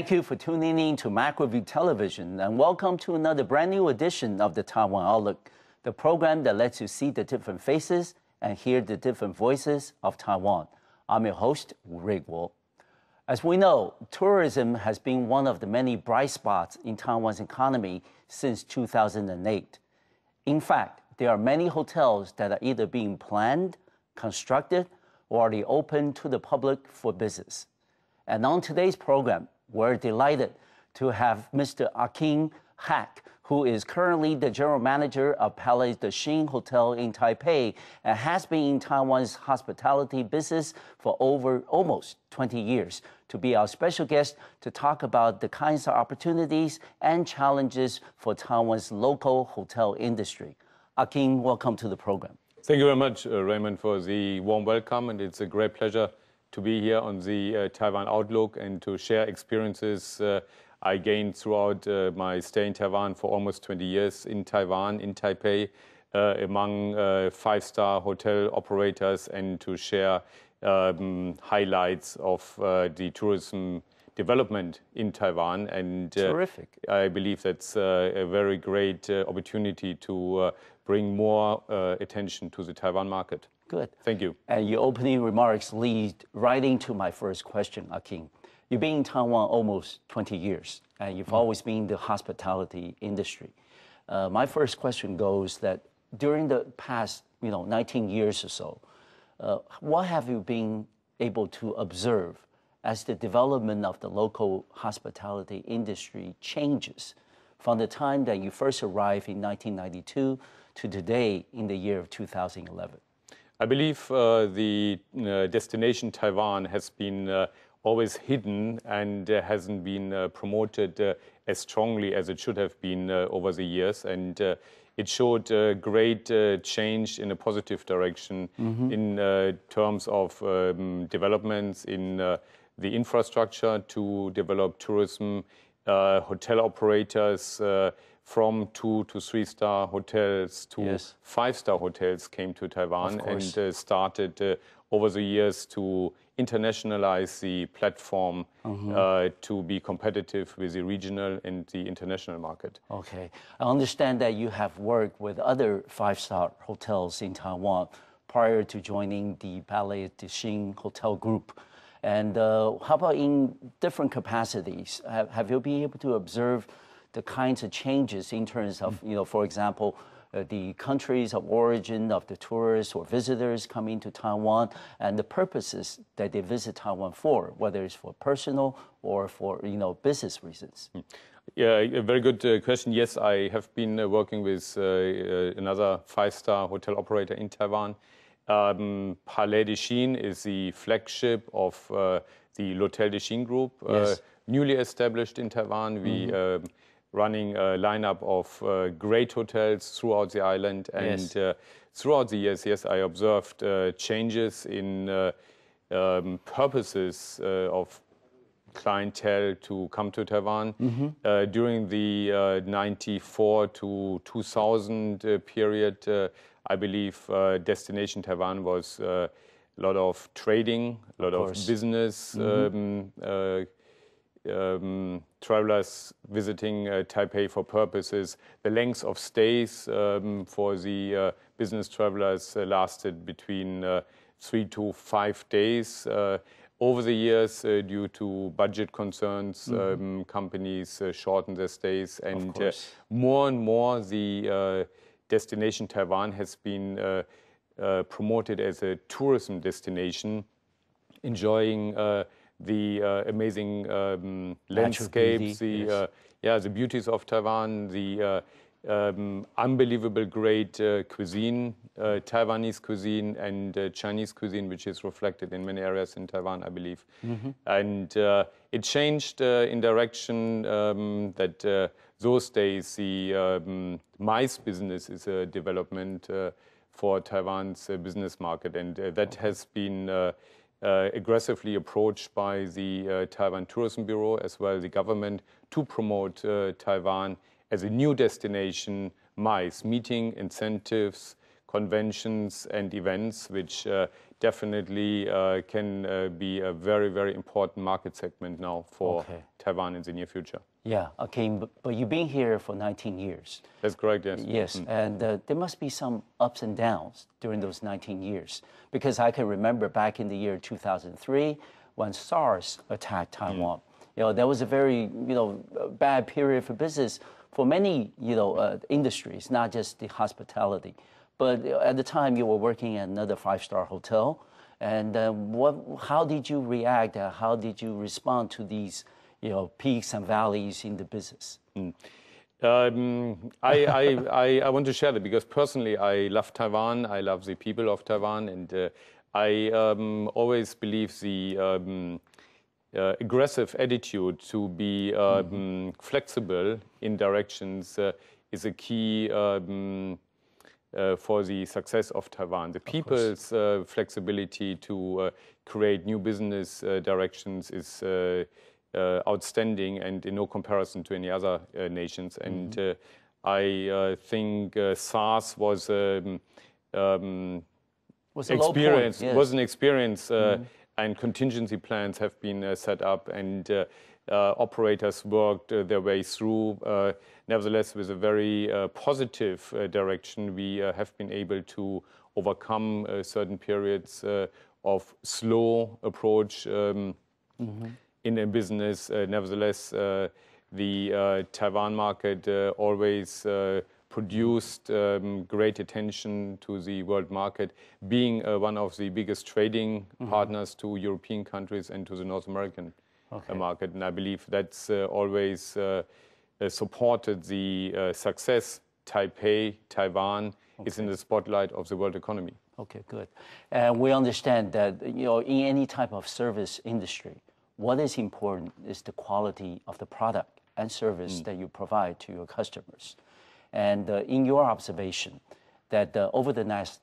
Thank you for tuning in to Macroview Television, and welcome to another brand new edition of the Taiwan Outlook, the program that lets you see the different faces and hear the different voices of Taiwan. I'm your host, Rick Wu. As we know, tourism has been one of the many bright spots in Taiwan's economy since 2008. In fact, there are many hotels that are either being planned, constructed, or already open to the public for business. And on today's program, we're delighted to have Mr. Achim Hake, who is currently the general manager of Palais the Chine Hotel in Taipei and has been in Taiwan's hospitality business for over almost 20 years, to be our special guest to talk about the kinds of opportunities and challenges for Taiwan's local hotel industry. Achim, welcome to the program. Thank you very much, Raymond, for the warm welcome, and it's a great pleasure to be here on the Taiwan Outlook and to share experiences I gained throughout my stay in Taiwan for almost 20 years in Taiwan, in Taipei, among five-star hotel operators, and to share highlights of the tourism development in Taiwan. And terrific. I believe that's a very great opportunity to bring more attention to the Taiwan market. Good. Thank you. And your opening remarks lead right into my first question, Achim. You've been in Taiwan almost 20 years, and you've always been in the hospitality industry. My first question goes that during the past, 19 years or so, what have you been able to observe as the development of the local hospitality industry changes from the time that you first arrived in 1992 to today in the year of 2011? I believe the destination Taiwan has been always hidden and hasn't been promoted as strongly as it should have been over the years. And it showed a great change in a positive direction in terms of developments in the infrastructure to develop tourism, hotel operators, from 2 to 3-star hotels to 5-star hotels came to Taiwan and started over the years to internationalize the platform to be competitive with the regional and the international market. Okay. I understand that you have worked with other 5-star hotels in Taiwan prior to joining the Palais de Chine Hotel Group. And how about in different capacities? Have you been able to observe the kinds of changes in terms of, for example, the countries of origin of the tourists or visitors coming to Taiwan and the purposes that they visit Taiwan for, whether it's for personal or for, business reasons? Yeah, a very good question. Yes, I have been working with another 5-star hotel operator in Taiwan. Palais de Chine is the flagship of the L'Hôtel de Chine Group, newly established in Taiwan. We running a lineup of great hotels throughout the island. And throughout the years, I observed changes in purposes of clientele to come to Taiwan. During the 94 to 2000 period, I believe destination Taiwan was a lot of trading, a lot of business, travelers visiting Taipei for purposes. The length of stays for the business travelers lasted between 3 to 5 days. Over the years, due to budget concerns, companies shortened their stays, and more and more the destination Taiwan has been promoted as a tourism destination, enjoying the amazing landscapes, the beauties of Taiwan, the unbelievable great cuisine, Taiwanese cuisine and Chinese cuisine, which is reflected in many areas in Taiwan, I believe. And it changed in direction that those days the MICE business is a development for Taiwan's business market, and that has been aggressively approached by the Taiwan Tourism Bureau as well as the government to promote Taiwan as a new destination, MICE, meeting, incentives, conventions and events, which definitely can be a very, very important market segment now for Taiwan in the near future. Yeah, okay, but you've been here for 19 years. That's correct, yes. Yes, and there must be some ups and downs during those 19 years, because I can remember back in the year 2003 when SARS attacked Taiwan. You know, that was a very, bad period for business for many, industries, not just the hospitality. But at the time, you were working at another five-star hotel, and how did you react? How did you respond to these, peaks and valleys in the business? I want to share that because personally I love Taiwan. I love the people of Taiwan, and I always believe the aggressive attitude to be flexible in directions is a key for the success of Taiwan. The people's flexibility to create new business directions is outstandanding and in no comparison to any other nations. And I think SARS was an experience, and contingency plans have been set up, and operators worked their way through. Nevertheless, with a very positive direction, we have been able to overcome certain periods of slow approach in a business. Nevertheless, the Taiwan market always produced great attention to the world market, being one of the biggest trading partners to European countries and to the North American market. And I believe that's always supported the success. Taipei, Taiwan is in the spotlight of the world economy. Okay, good. And we understand that, in any type of service industry, what is important is the quality of the product and service that you provide to your customers. And in your observation, that over the last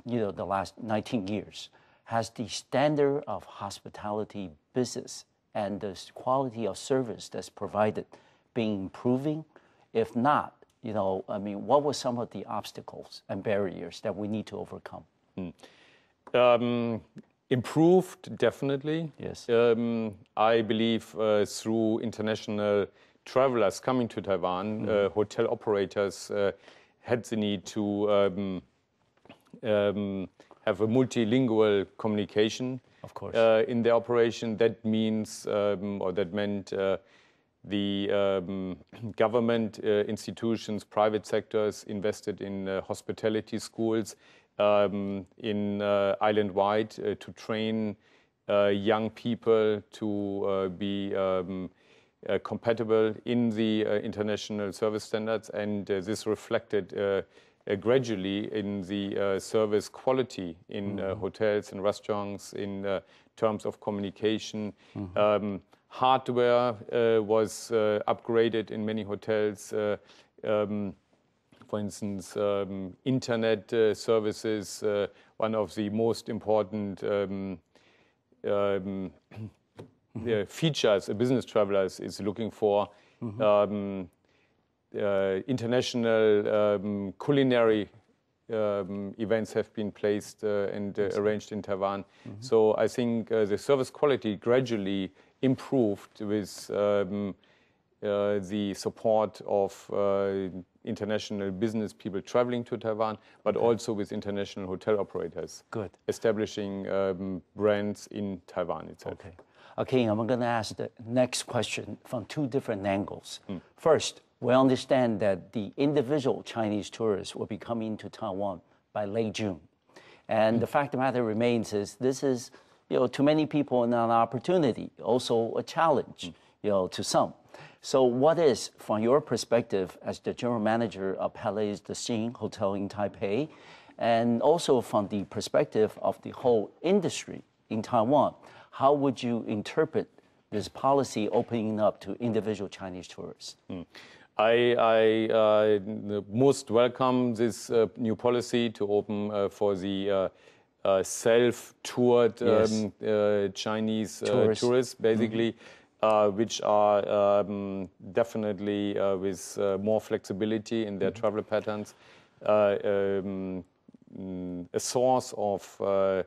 19 years, has the standard of hospitality business and the quality of service that's provided been improving? If not, what were some of the obstacles and barriers that we need to overcome? Improved, definitely. Yes. I believe through international travelers coming to Taiwan, hotel operators had the need to have a multilingual communication. Of course. In their operation. That means, or that meant, the government institutions, private sectors invested in hospitality schools in island-wide to train young people to be compatible in the international service standards, and this reflected gradually in the service quality in hotels and restaurants, in terms of communication. Hardware was upgraded in many hotels. For instance, internet services, one of the most important features a business traveler is looking for. International culinary events have been placed and arranged in Taiwan. So I think the service quality gradually improved with the support of international business people traveling to Taiwan, but also with international hotel operators. Good. Establishing brands in Taiwan itself. Okay. Okay, I'm going to ask the next question from two different angles. First, we understand that the individual Chinese tourists will be coming to Taiwan by late June. And the fact of the matter remains is this is, to many people an opportunity, also a challenge, to some. So what is, from your perspective as the general manager of Palais the Chine Hotel in Taipei, and also from the perspective of the whole industry in Taiwan, how would you interpret this policy opening up to individual Chinese tourists? I most welcome this new policy to open for the self-toured Chinese tourists, basically, which are definitely with more flexibility in their travel patterns. a source of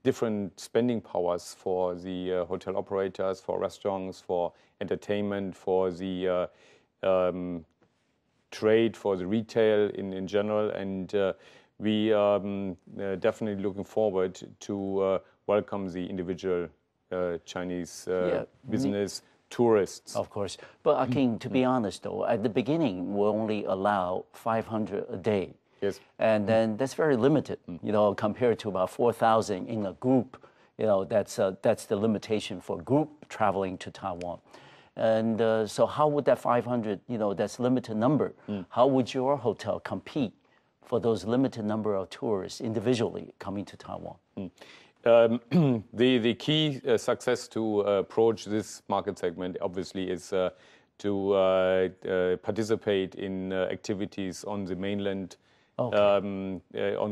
different spending powers for the hotel operators, for restaurants, for entertainment, for the trade, for the retail in general. And we are definitely looking forward to welcome the individual Chinese business tourists. Of course. But Achim, to be honest though, at the beginning, we only allow 500 a day. Yes. And then that's very limited, you know, compared to about 4,000 in a group. You know, that's the limitation for group traveling to Taiwan. And so how would that 500, you know, that's limited number, how would your hotel compete for those limited number of tourists individually coming to Taiwan? The key success to approach this market segment obviously is to participate in activities on the mainland, on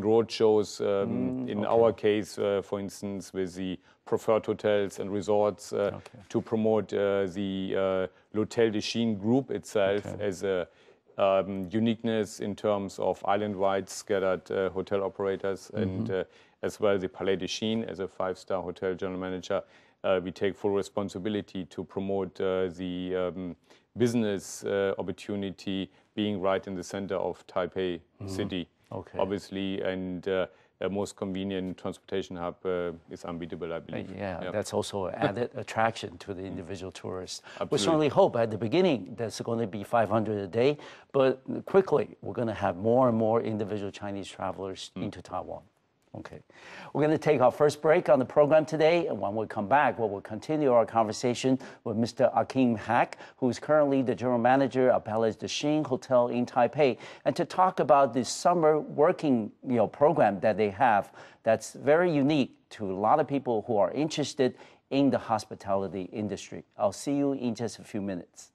road shows. In our case, for instance, with the preferred hotels and resorts, to promote the L'Hôtel de Chine group itself as a uniqueness in terms of island-wide scattered hotel operators, and as well the Palais de Chine as a 5-star hotel general manager. We take full responsibility to promote the business opportunity being right in the center of Taipei city, obviously, and a most convenient transportation hub is unbeatable, I believe. Yeah, that's also an added attraction to the individual tourists. Absolutely. We certainly hope at the beginning that's going to be 500 a day, but quickly we're going to have more and more individual Chinese travelers into Taiwan. Okay. We're going to take our first break on the program today, and when we come back, we'll continue our conversation with Mr. Achim Hake, who is currently the general manager of Palais de Chine Hotel in Taipei, and to talk about the summer working program that they have that's very unique to a lot of people who are interested in the hospitality industry. I'll see you in just a few minutes.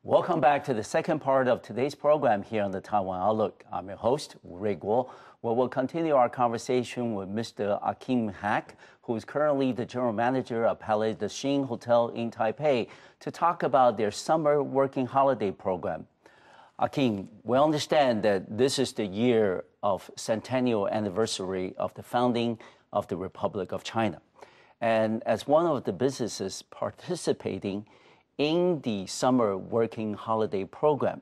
Welcome back to the second part of today's program here on the Taiwan Outlook. I'm your host, Ray Guo, where we'll continue our conversation with Mr. Achim Hake, who is currently the general manager of Palais de Chine Hotel in Taipei, to talk about their summer working holiday program. Achim, we understand that this is the year of centennial anniversary of the founding of the Republic of China. And as one of the businesses participating in the summer working holiday program,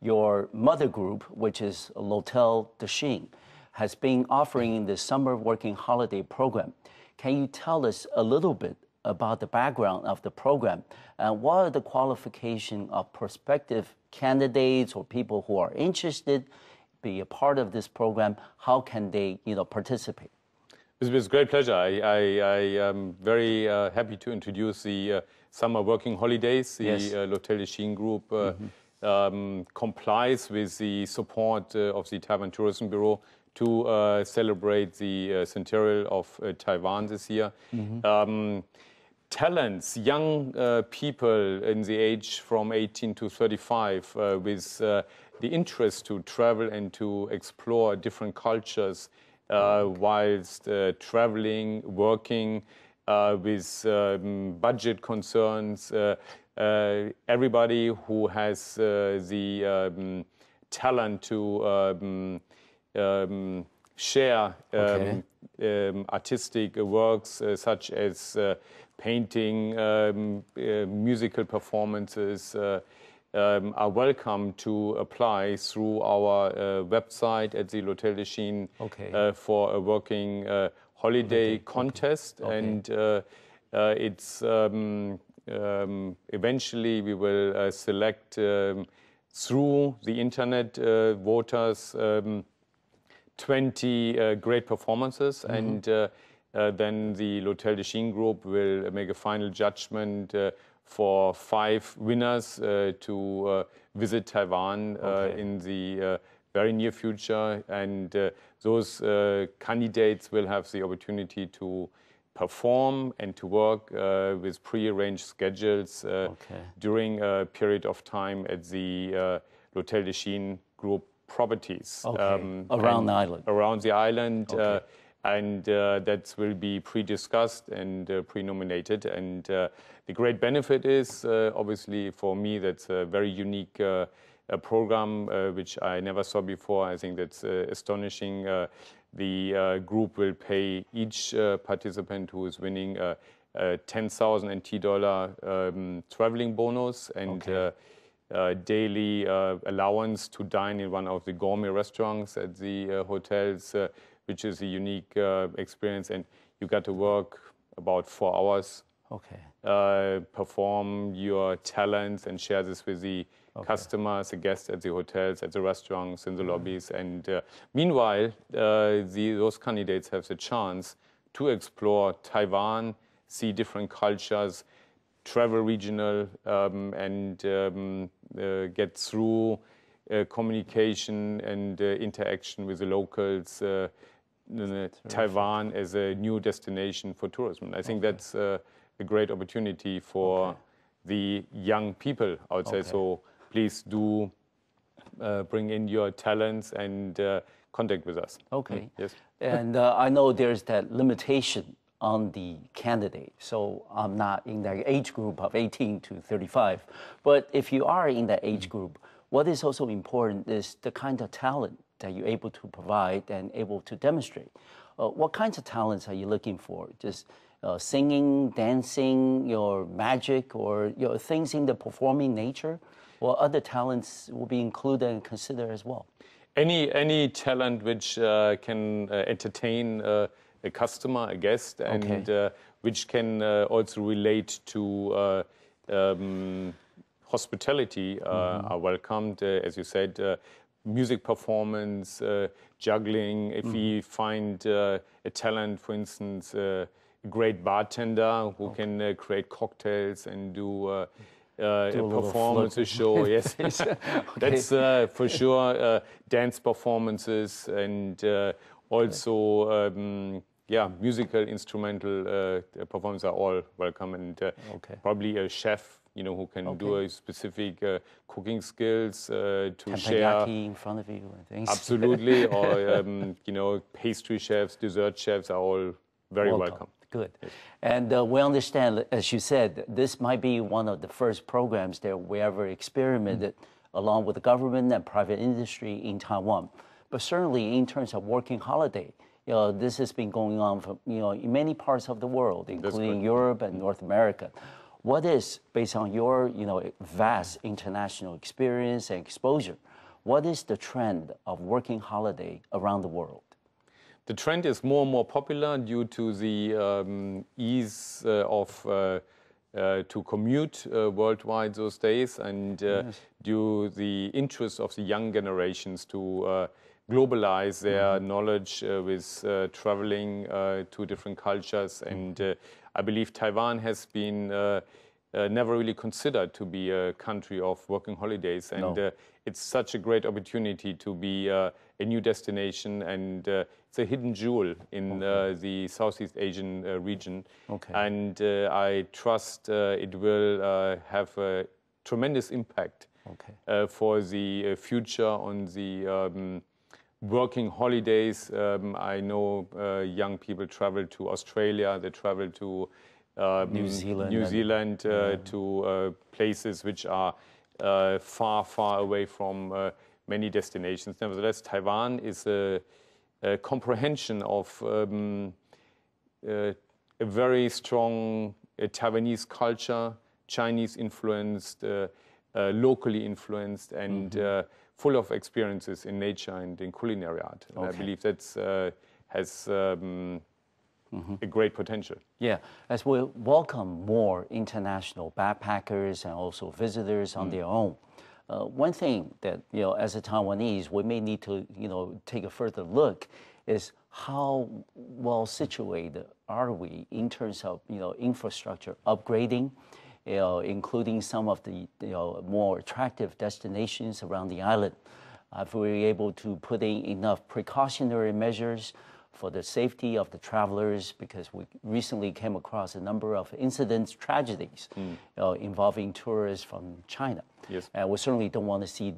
your mother group, which is L'Hôtel de Chine, has been offering the summer working holiday program. Can you tell us a little bit about the background of the program and what are the qualifications of prospective candidates or people who are interested be a part of this program? How can they, participate? It's with great pleasure. I am very happy to introduce the summer working holidays. The L'Hôtel de Chine group complies with the support of the Taiwan Tourism Bureau to celebrate the centennial of Taiwan this year. Talents, young people in the age from 18 to 35 with the interest to travel and to explore different cultures whilst traveling, working, with budget concerns, everybody who has the talent to share artistic works such as painting, musical performances, are welcome to apply through our website at the L'Hôtel de Chine for a working holiday contest. And it's eventually we will select through the internet voters 20 great performances, and then the L'Hôtel de Chine group will make a final judgment for 5 winners to visit Taiwan in the very near future, and those candidates will have the opportunity to perform and to work with pre-arranged schedules during a period of time at the L'Hôtel de Chine group properties around the island. Around the island, and that will be pre-discussed and pre-nominated. And the great benefit is, obviously, for me, that's a very unique program which I never saw before. I think that's astonishing. The group will pay each participant who is winning a 10,000 NT dollar traveling bonus and daily allowance to dine in one of the gourmet restaurants at the hotels, which is a unique experience. And you got to work about 4 hours, perform your talents and share this with the customers, the guests at the hotels, at the restaurants, in the lobbies. And meanwhile, those candidates have the chance to explore Taiwan, see different cultures, travel regional, and get through communication and interaction with the locals, Taiwan as a new destination for tourism. I think that's a great opportunity for the young people, I would say. So please do bring in your talents and contact with us. Yes. And I know there's that limitation on the candidate. So I'm not in that age group of 18 to 35. But if you are in that age group, what is also important is the kind of talent that you're able to provide and able to demonstrate. What kinds of talents are you looking for? Just singing, dancing, your magic, or your things in the performing nature? Or other talents will be included and considered as well? Any talent which can entertain a customer, a guest, and which can also relate to hospitality are welcomed. As you said, music performance, juggling. If we find a talent, for instance, a great bartender who can create cocktails and do a performance show. Yes, that's for sure. Dance performances and also musical, instrumental performances are all welcome. And probably a chef, who can do a specific cooking skills to share in front of you and things. Absolutely, or pastry chefs, dessert chefs are all very welcome. Good. Yes. And we understand, as you said, this might be one of the first programs that we ever experimented along with the government and private industry in Taiwan. But certainly in terms of working holiday, this has been going on for, in many parts of the world, including Europe and North America. What is, based on your, vast international experience and exposure, what is the trend of working holiday around the world? The trend is more and more popular due to the ease to commute worldwide those days, and due the interest of the young generations to globalize their knowledge with traveling to different cultures. And I believe Taiwan has been never really considered to be a country of working holidays. And it's such a great opportunity to be a new destination, and it's a hidden jewel in the Southeast Asian region. And I trust it will have a tremendous impact for the future on the working holidays. I know young people travel to Australia, they travel to New Zealand to places which are far, far away from many destinations. Nevertheless, Taiwan is a comprehension of a very strong Taiwanese culture, Chinese influenced, locally influenced, and full of experiences in nature and in culinary art. And I believe that has a great potential. Yeah, as we welcome more international backpackers and also visitors on their own. One thing that, as a Taiwanese, we may need to, take a further look is how well situated are we in terms of, infrastructure upgrading, including some of the, more attractive destinations around the island. If we're able to put in enough precautionary measures, for the safety of the travelers, because we recently came across a number of incidents, tragedies involving tourists from China. Yes. And we certainly don't want to see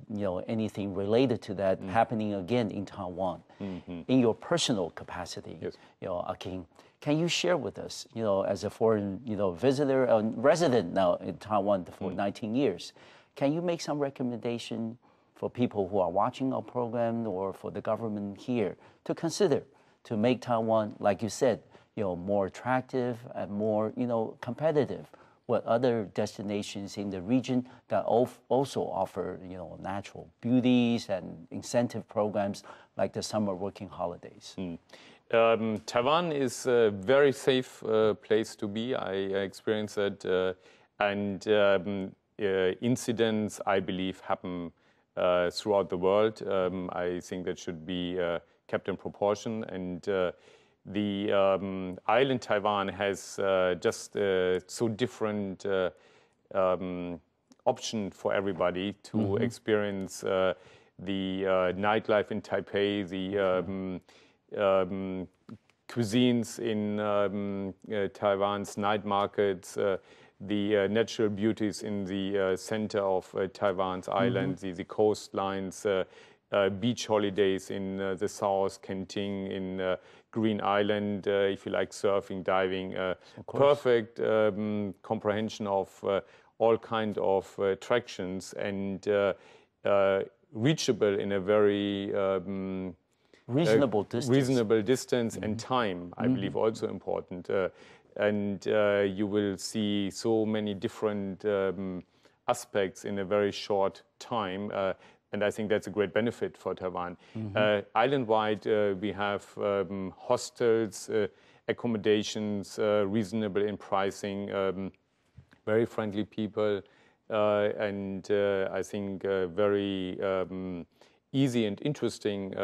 anything related to that happening again in Taiwan. In your personal capacity, yes. Achim, can you share with us, as a foreign visitor and resident now in Taiwan for 19 years, can you make some recommendation for people who are watching our program or for the government here to consider to make Taiwan, like you said, more attractive and more, competitive with other destinations in the region that also offer, natural beauties and incentive programs like the summer working holidays? Taiwan is a very safe place to be. I experienced that, and incidents, I believe, happen throughout the world. I think that should be kept in proportion. And the island Taiwan has just so different option for everybody to experience the nightlife in Taipei, the cuisines in Taiwan's night markets, the natural beauties in the center of Taiwan's island, the coastlines, beach holidays in the south, Kenting, in Green Island, if you like surfing, diving, perfect comprehension of all kind of attractions, and reachable in a very reasonable distance and time, I believe, also important. And you will see so many different aspects in a very short time. And I think that's a great benefit for Taiwan. Island-wide, we have hostels, accommodations, reasonable in pricing, very friendly people, and I think very easy and interesting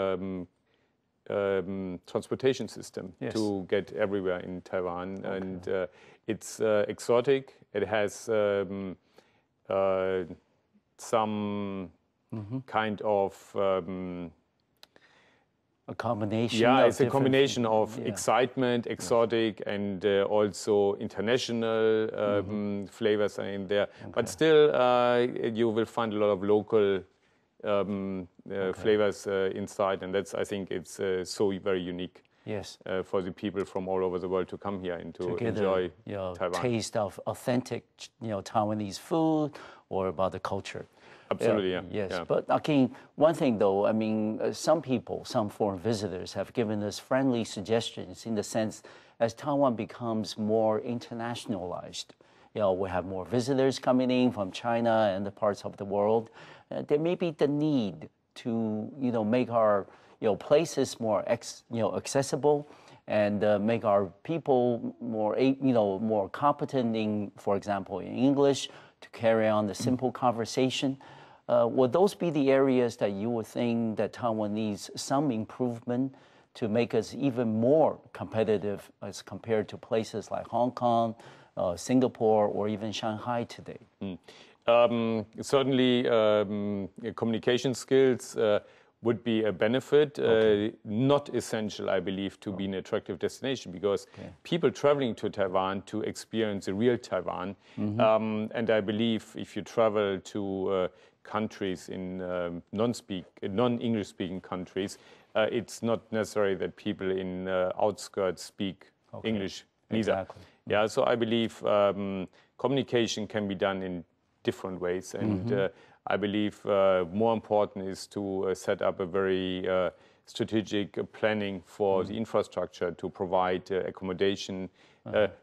transportation system to get everywhere in Taiwan. And it's exotic. It has some kind of a combination. Yeah, it's a combination of excitement, exotic, and also international flavors are in there. But still, you will find a lot of local flavors inside, and that's, I think, it's so very unique. Yes. For the people from all over the world to come here and to enjoy Taiwan. Taste of authentic, Taiwanese food or about the culture. Absolutely, yeah. Yes, yeah. But Achim, one thing though, I mean, some people, some foreign visitors have given us friendly suggestions in the sense as Taiwan becomes more internationalized, we have more visitors coming in from China and the parts of the world. There may be the need to, make our, places more, accessible and make our people more, more competent in, for example, in English to carry on the simple conversation. Would those be the areas that you would think that Taiwan needs some improvement to make us even more competitive as compared to places like Hong Kong, Singapore, or even Shanghai today? Certainly, communication skills would be a benefit, not essential, I believe, to be an attractive destination, because people traveling to Taiwan to experience the real Taiwan, and I believe if you travel to countries in non-English speaking countries, it's not necessary that people in outskirts speak English neither. Exactly. Yeah, so I believe communication can be done in different ways, and I believe more important is to set up a very strategic planning for the infrastructure to provide accommodation,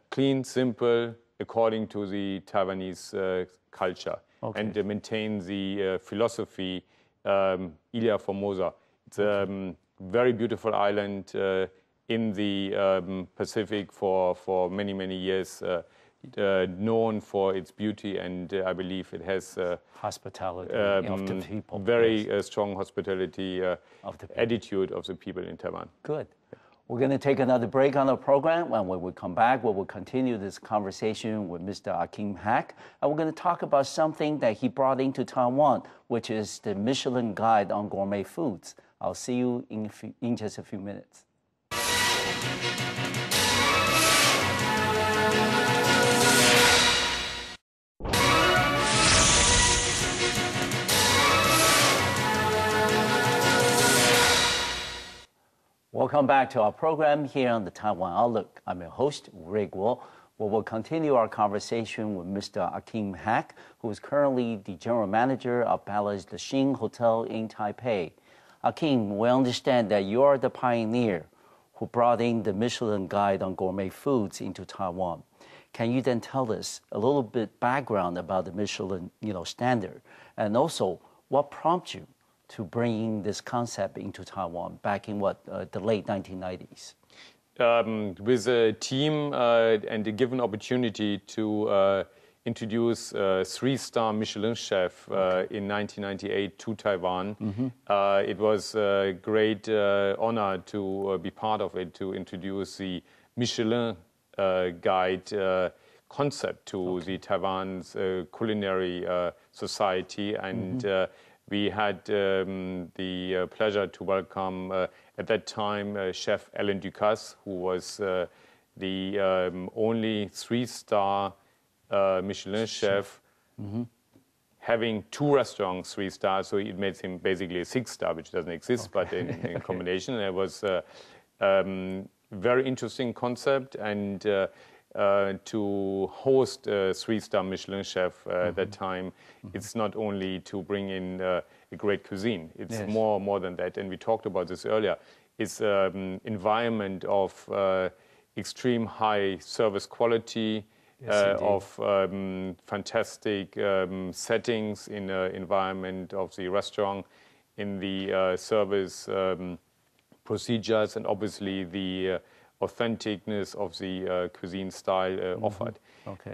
clean, simple, according to the Taiwanese culture, and maintain the philosophy Ilia Formosa. It's a very beautiful island in the Pacific for many, many years. Known for its beauty, and I believe it has hospitality of the people. Very strong hospitality attitude of the people in Taiwan. Good. We're going to take another break on our program, and when we come back, we will continue this conversation with Mr. Achim Hake, and we're going to talk about something that he brought into Taiwan, which is the Michelin Guide on gourmet foods. I'll see you in just a few minutes. Welcome back to our program here on the Taiwan Outlook. I'm your host, Ray Guo. We will continue our conversation with Mr. Achim Hake, who is currently the general manager of Palais the Chine Hotel in Taipei. Achim, we understand that you are the pioneer who brought in the Michelin Guide on gourmet foods into Taiwan. Can you then tell us a little bit background about the Michelin, standard, and also what prompted you to bring this concept into Taiwan back in the late 1990s? With a team and a given opportunity to introduce a three-star Michelin chef in 1998 to Taiwan. It was a great honor to be part of it, to introduce the Michelin Guide concept to the Taiwan's culinary society. And we had the pleasure to welcome, at that time, Chef Alain Ducasse, who was the only three-star Michelin chef, having two restaurants, 3 stars, so it made him basically a 6-star, which doesn't exist, but in combination. It was a very interesting concept, and to host a 3-star Michelin chef at that time, it's not only to bring in a great cuisine, it's more than that, and we talked about this earlier. It's an environment of extreme high service quality, of fantastic settings in the environment of the restaurant, in the service procedures, and obviously the authenticness of the cuisine style offered.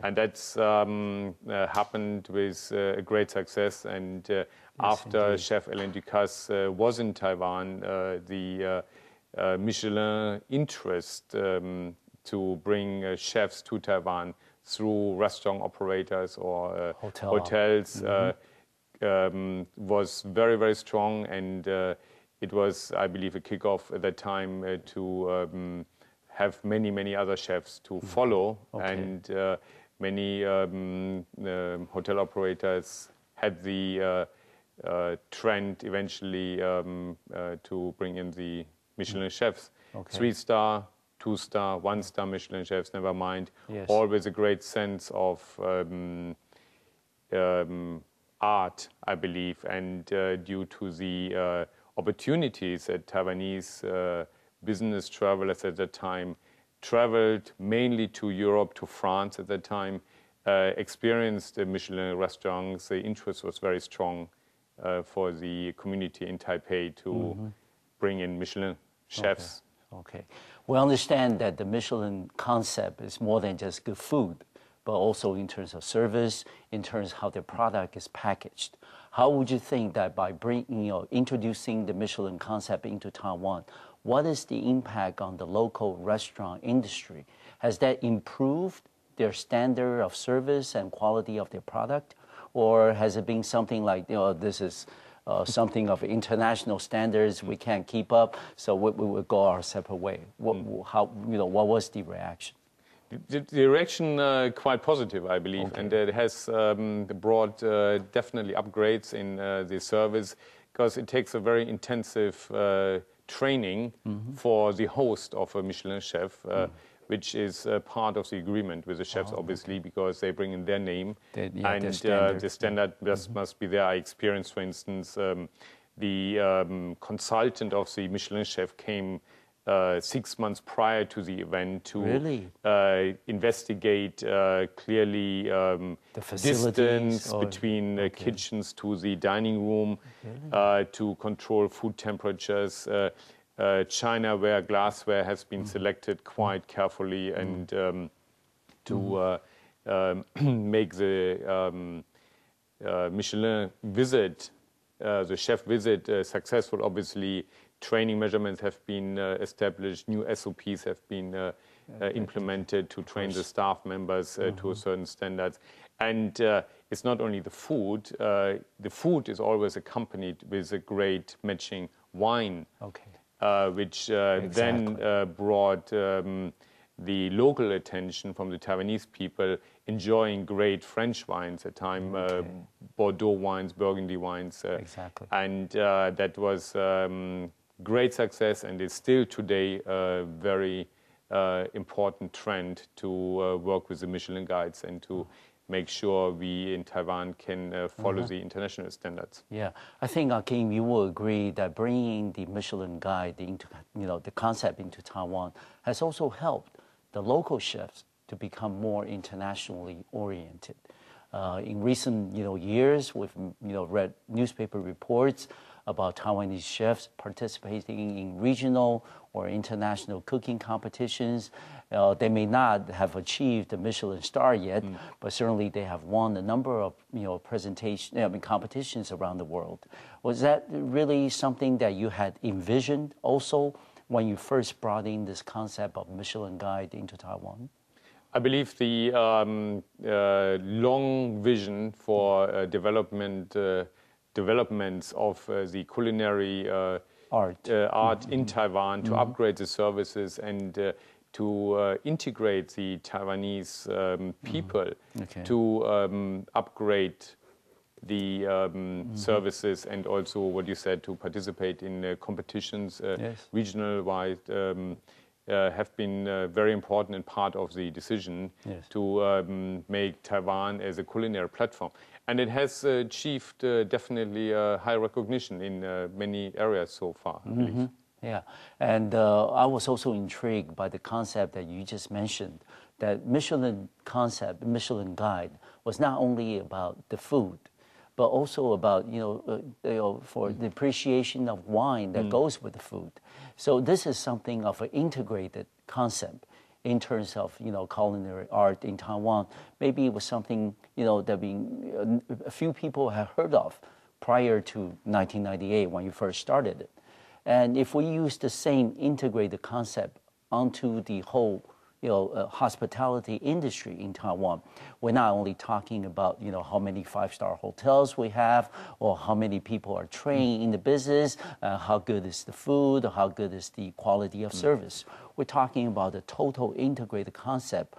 And that's happened with great success. And after Chef Alain Ducasse was in Taiwan, the Michelin interest to bring chefs to Taiwan through restaurant operators or hotels was very, very strong. And it was, I believe, a kickoff at that time to have many, many other chefs to follow. And many hotel operators had the trend eventually to bring in the Michelin chefs. 3-star, 2-star, 1-star Michelin chefs, never mind. Always a great sense of art, I believe, and due to the opportunities that Taiwanese business travelers at that time traveled mainly to Europe, to France at that time, experienced the Michelin restaurants. The interest was very strong for the community in Taipei to bring in Michelin chefs. We understand that the Michelin concept is more than just good food, but also in terms of service, in terms of how the product is packaged. How would you think that by introducing the Michelin concept into Taiwan, what is the impact on the local restaurant industry? Has that improved their standard of service and quality of their product? Or has it been something like, this is something of international standards, we can't keep up, so we will go our separate way? What was the reaction? The reaction quite positive, I believe, and it has brought definitely upgrades in the service, because it takes a very intensive training for the host of a Michelin chef, which is part of the agreement with the chefs, obviously, because they bring in their name, and the standard must be there. I experienced, for instance, the consultant of the Michelin chef came 6 months prior to the event to investigate clearly the distance between kitchens to the dining room, to control food temperatures. Chinaware, glassware has been selected quite carefully, and to make the Michelin visit, the chef visit successful, obviously training measurements have been established, new SOPs have been implemented to train the staff members to a certain standards. And it's not only the food is always accompanied with a great matching wine. which then brought the local attention from the Taiwanese people enjoying great French wines at the time, Bordeaux wines, Burgundy wines. And that was great success, and is still today a very important trend to work with the Michelin guides and to make sure we in Taiwan can follow the international standards. Yeah, I think, Achim, you will agree that bringing the Michelin guide into, the concept into Taiwan has also helped the local chefs to become more internationally oriented. In recent, years, we've, read newspaper reports about Taiwanese chefs participating in regional or international cooking competitions. They may not have achieved the Michelin star yet, but certainly they have won a number of competitions around the world. Was that really something that you had envisioned also when you first brought in this concept of Michelin guide into Taiwan? I believe the long vision for developments of the culinary art in Taiwan, to upgrade the services and to integrate the Taiwanese people, to upgrade the services, and also what you said, to participate in competitions regional-wide, have been very important and part of the decision to make Taiwan as a culinary platform. And it has achieved definitely high recognition in many areas so far, I believe. Yeah, and I was also intrigued by the concept that you just mentioned, that Michelin concept, Michelin guide, was not only about the food, but also about, for the appreciation of wine that goes with the food. So this is something of an integrated concept in terms of, culinary art in Taiwan. Maybe it was something, that a few people have heard of prior to 1998 when you first started it. And if we use the same integrated concept onto the whole, hospitality industry in Taiwan, we're not only talking about, how many five-star hotels we have, or how many people are trained in the business, how good is the food, or how good is the quality of service. We're talking about a total integrated concept,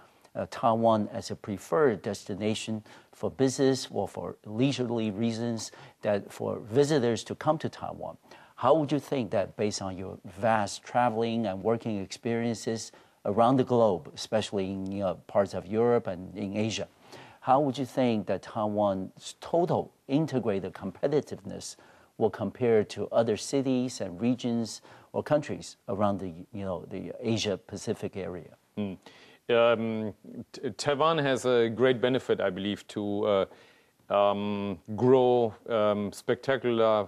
Taiwan as a preferred destination for business or for leisurely reasons, that for visitors to come to Taiwan. How would you think that, based on your vast traveling and working experiences around the globe, especially in parts of Europe and in Asia, how would you think that Taiwan's total integrated competitiveness will compare to other cities and regions or countries around the Asia Pacific area? Taiwan has a great benefit, I believe, to grow spectacular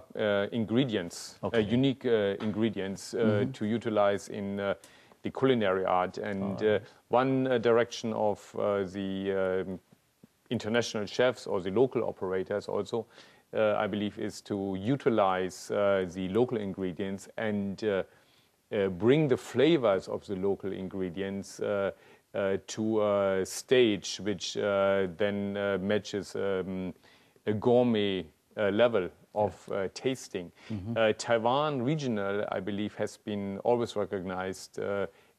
ingredients, unique ingredients to utilize in the culinary art. And one direction of the international chefs or the local operators also, I believe, is to utilize the local ingredients and bring the flavors of the local ingredients to a stage which then matches a gourmet level of tasting. Taiwan regional, I believe, has been always recognized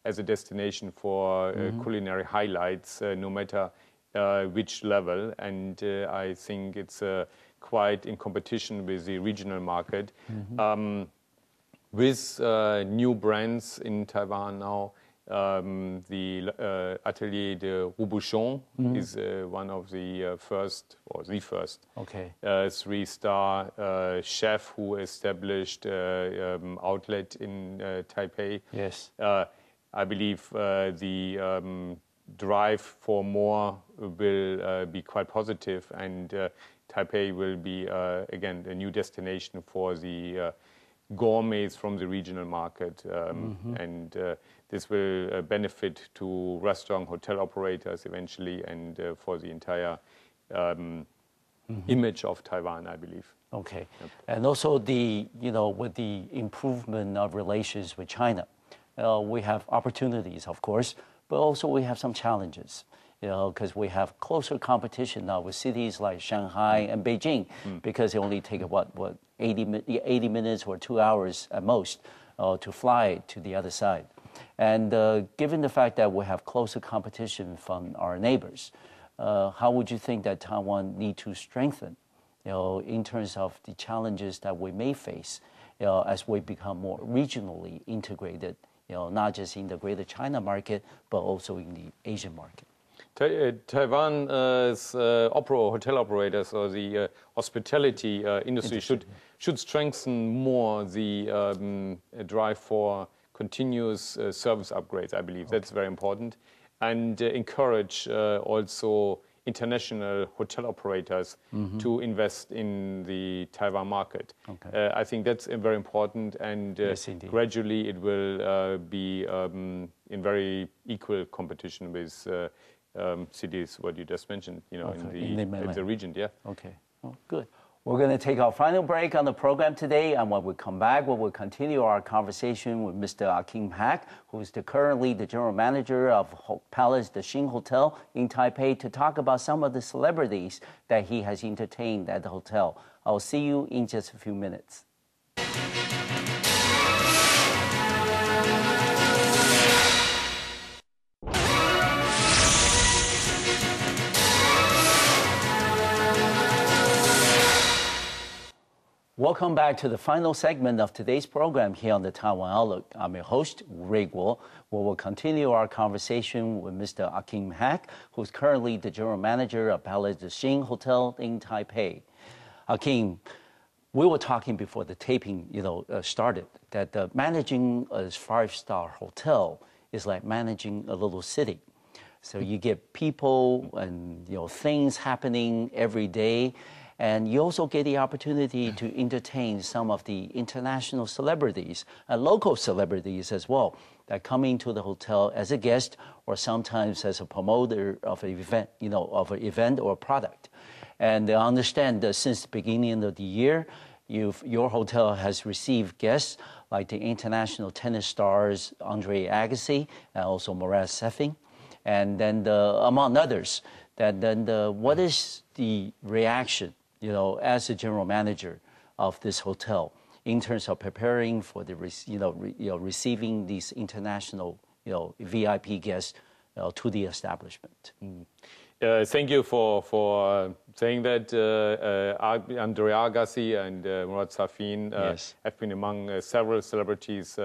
as a destination for culinary highlights, no matter which level. And I think it's quite in competition with the regional market. With new brands in Taiwan now, the Atelier de Robuchon is one of the first, or the first, 3-star chef who established outlet in Taipei. Yes. I believe the drive for more will be quite positive, and Taipei will be, again, a new destination for the gourmets from the regional market, and this will benefit to restaurant, hotel operators eventually, and for the entire image of Taiwan, I believe. Okay, and also the with the improvement of relations with China, we have opportunities, of course, but also we have some challenges. Because we have closer competition now with cities like Shanghai and Beijing, because they only take 80 minutes or 2 hours at most to fly to the other side. And given the fact that we have closer competition from our neighbors, how would you think that Taiwan need to strengthen, in terms of the challenges that we may face, as we become more regionally integrated, not just in the Greater China market, but also in the Asian market? Taiwan's hotel operators or the hospitality industry should strengthen more the drive for continuous service upgrades, I believe. Okay. That's very important. And encourage also international hotel operators to invest in the Taiwan market. Okay. I think that's very important, and yes, gradually it will be in very equal competition with cities, what you just mentioned, in the region. Yeah. Okay. Oh, good. We're going to take our final break on the program today, and when we come back, we will continue our conversation with Mr. Achim Hake, who is currently the general manager of Palais, the Chine Hotel in Taipei, to talk about some of the celebrities that he has entertained at the hotel. I'll see you in just a few minutes. Welcome back to the final segment of today's program here on the Taiwan Outlook. I'm your host, Ray Guo. We will continue our conversation with Mr. Achim Hake, who's currently the general manager of Palais the Chine Hotel in Taipei. Achim, we were talking before the taping, started, that managing a five-star hotel is like managing a little city. So you get people and things happening every day. And you also get the opportunity to entertain some of the international celebrities and local celebrities as well that come into the hotel as a guest or sometimes as a promoter of an event, of an event or a product. And I understand that since the beginning of the year, your hotel has received guests like the international tennis stars Andre Agassi and also Marat Safin, and then among others. What is the reaction? As a general manager of this hotel, in terms of preparing for the, receiving these international, VIP guests to the establishment. Thank you for saying that. Andre Agassi and Marat Safin yes. have been among several celebrities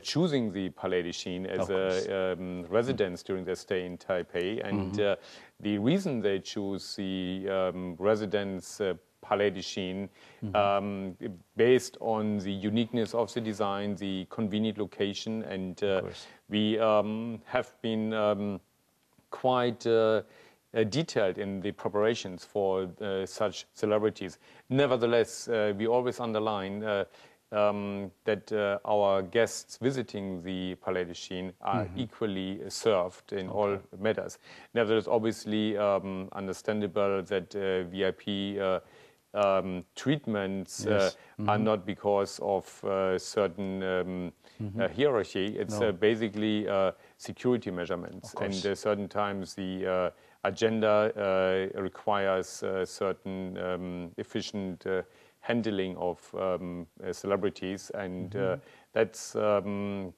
choosing the Palais de Chine as a residence during their stay in Taipei. And the reason they choose the residence Palais de Chine, based on the uniqueness of the design, the convenient location, and we have been quite detailed in the preparations for such celebrities. Nevertheless, we always underline that our guests visiting the Palais de Chine are equally served in all matters. Nevertheless, obviously understandable that VIP treatments are not because of certain hierarchy. It's basically security measurements. And certain times the agenda requires certain efficient handling of celebrities, and that's has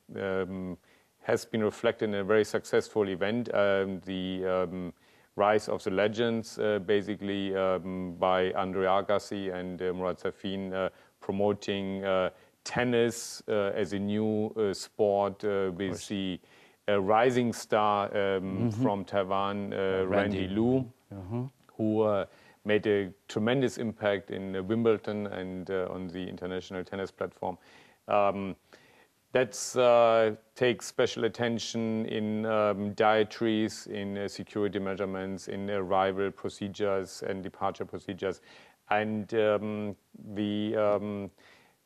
been reflected in a very successful event. The Rise of the Legends, basically by Andre Agassi and Marat Safin, promoting tennis as a new sport with the rising star from Taiwan, Randy Lu, who made a tremendous impact in Wimbledon and on the international tennis platform. That takes special attention in dietaries, in security measurements, in arrival procedures and departure procedures. And the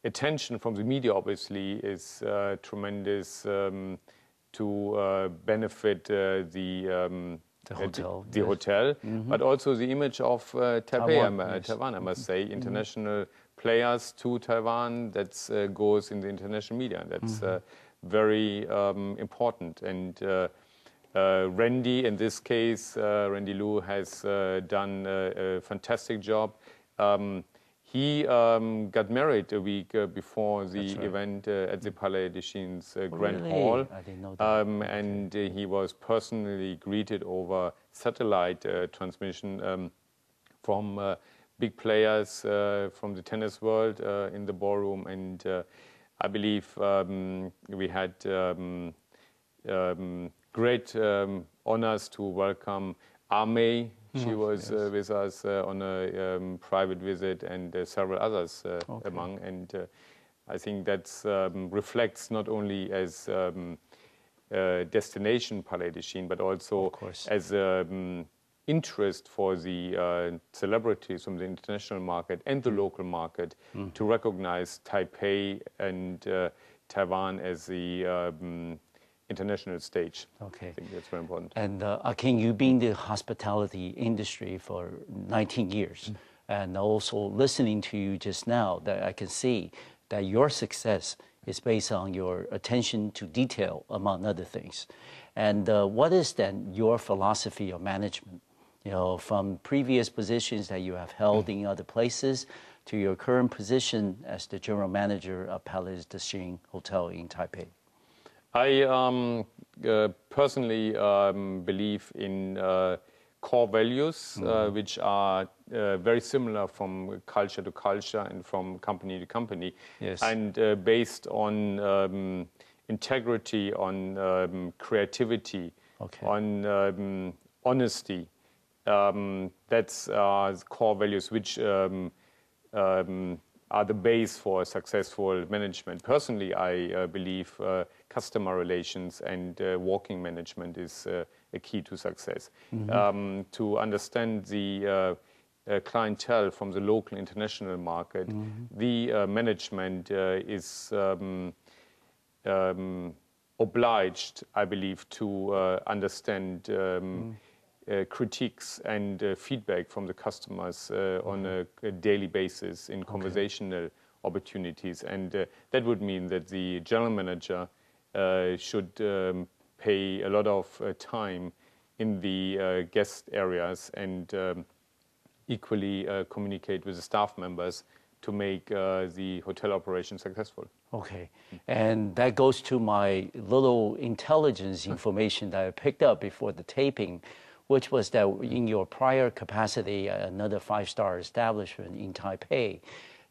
attention from the media, obviously, is tremendous to benefit the hotel, but also the image of Taiwan, I must say. International players to Taiwan, that goes in the international media. That's very important. And Randy, in this case, Randy Lu has done a fantastic job. He got married a week before the event at the Palais de Chine's Grand Hall. I didn't know that. And he was personally greeted over satellite transmission from big players from the tennis world in the ballroom. And I believe we had great honors to welcome Achim. She was with us on a private visit, and several others among. And I think that reflects not only as destination Palais de Chine, but also as interest for the celebrities from the international market and the local market to recognize Taipei and Taiwan as the international stage. Okay. I think that's very important. And Achim, you've been in the hospitality industry for 19 years. And also listening to you just now, that I can see that your success is based on your attention to detail, among other things. And what is then your philosophy of management? You know, from previous positions that you have held in other places to your current position as the general manager of Palais de Chine Hotel in Taipei. I personally believe in core values, which are very similar from culture to culture and from company to company, and based on integrity, on creativity, on honesty. That's core values which are the base for successful management. Personally, I believe customer relations and walking management is a key to success. To understand the clientele from the local international market, the management is obliged, I believe, to understand critiques and feedback from the customers on a daily basis in conversational opportunities. And that would mean that the general manager should pay a lot of time in the guest areas and equally communicate with the staff members to make the hotel operation successful. Okay, and that goes to my little intelligence information that I picked up before the taping, which was that in your prior capacity at another five-star establishment in Taipei,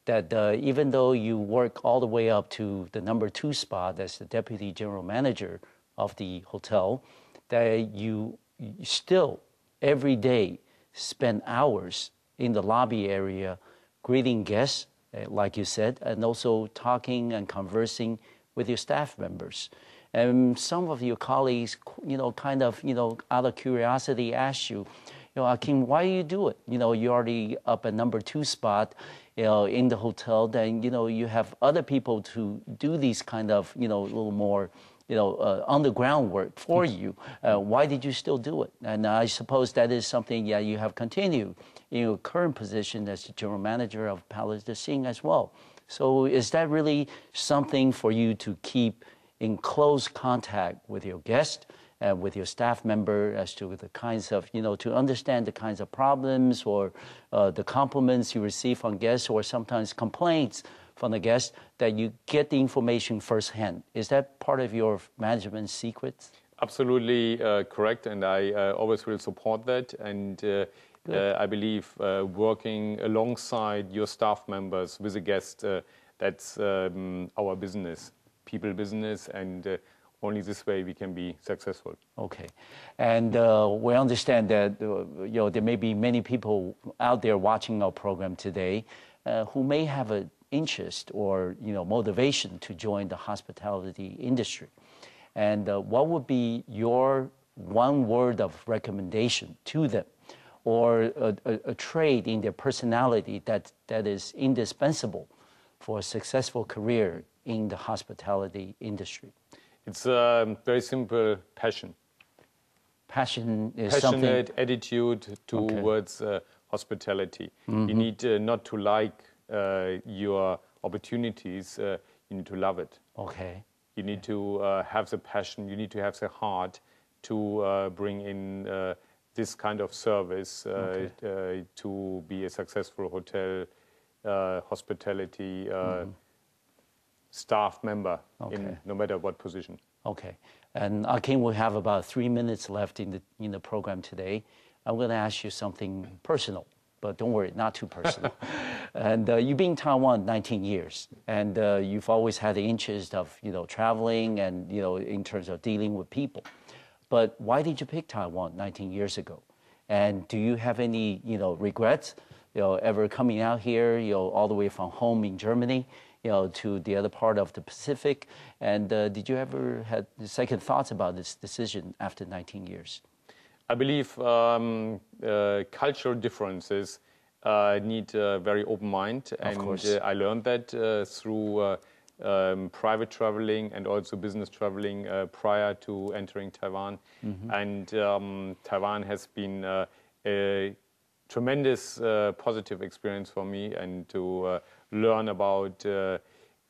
that even though you work all the way up to the #2 spot as the deputy general manager of the hotel, that you still every day spend hours in the lobby area greeting guests, like you said, and also talking and conversing with your staff members. And some of your colleagues, kind of, out of curiosity, ask you, Achim, why do you do it? You're already up at #2 spot, in the hotel. Then, you have other people to do these kind of, a little more, underground work for you. Why did you still do it? And I suppose that is something, you have continued in your current position as the general manager of Palais de Chine as well. So is that really something for you to keep in close contact with your guest and with your staff member as to the kinds of, to understand the kinds of problems or the compliments you receive from guests or sometimes complaints from the guests, that you get the information firsthand? Is that part of your management secrets? Absolutely correct, and I always will support that. And I believe working alongside your staff members with a guest, that's our business. People business, and only this way we can be successful. Okay, and we understand that there may be many people out there watching our program today who may have an interest or motivation to join the hospitality industry. And what would be your one word of recommendation to them, or a trait in their personality that is indispensable for a successful career in the hospitality industry? It's a very simple: passion. Passion is passionate something... attitude towards hospitality. You need not to like your opportunities, you need to love it. Okay. You need to have the passion, you need to have the heart to bring in this kind of service to be a successful hotel hospitality staff member, no matter what position. Okay. And Achim, we have about 3 minutes left in the program today. I'm going to ask you something personal, but don't worry, not too personal. And you've been in Taiwan 19 years, and you've always had the interest of traveling and in terms of dealing with people. But why did you pick Taiwan 19 years ago? And do you have any regrets ever coming out here all the way from home in Germany to the other part of the Pacific? And did you ever have second thoughts about this decision after 19 years? I believe cultural differences need a very open mind. And I learned that through private traveling and also business traveling prior to entering Taiwan. And Taiwan has been a tremendous positive experience for me, and to learn about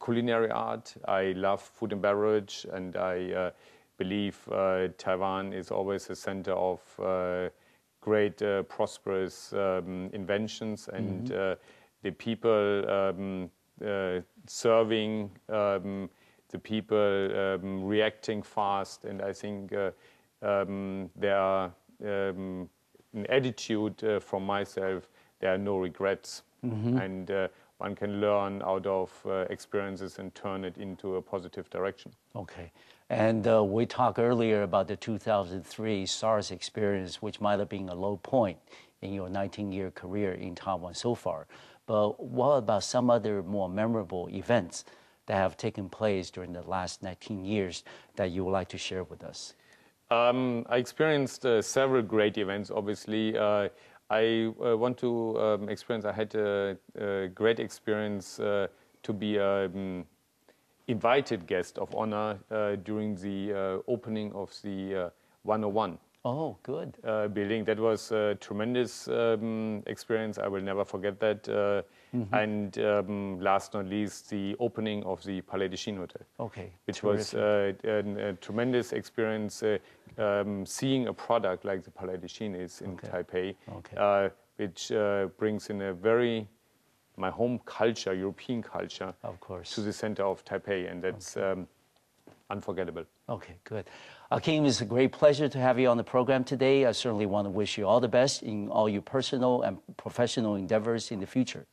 culinary art. I love food and beverage, and I believe Taiwan is always a center of great, prosperous inventions, and the people serving, the people reacting fast, and I think there are an attitude from myself, there are no regrets, and one can learn out of experiences and turn it into a positive direction. Okay. And we talked earlier about the 2003 SARS experience, which might have been a low point in your 19-year career in Taiwan so far. But what about some other more memorable events that have taken place during the last 19 years that you would like to share with us? I experienced several great events, obviously. I want to experience, I had a great experience to be an invited guest of honor during the opening of the 101. Oh, good. Building. That was a tremendous experience. I will never forget that. And last not least, the opening of the Palais de Chine Hotel. Okay. Which was a tremendous experience, seeing a product like the Palais de Chine is in Taipei, which brings in my home culture, European culture, of course, to the center of Taipei, and that's unforgettable. Okay, good. Achim, it's a great pleasure to have you on the program today. I certainly want to wish you all the best in all your personal and professional endeavors in the future.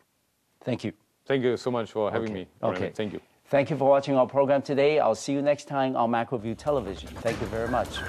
Thank you. Thank you so much for having me. Okay. Thank you. Thank you for watching our program today. I'll see you next time on MacroView Television. Thank you very much.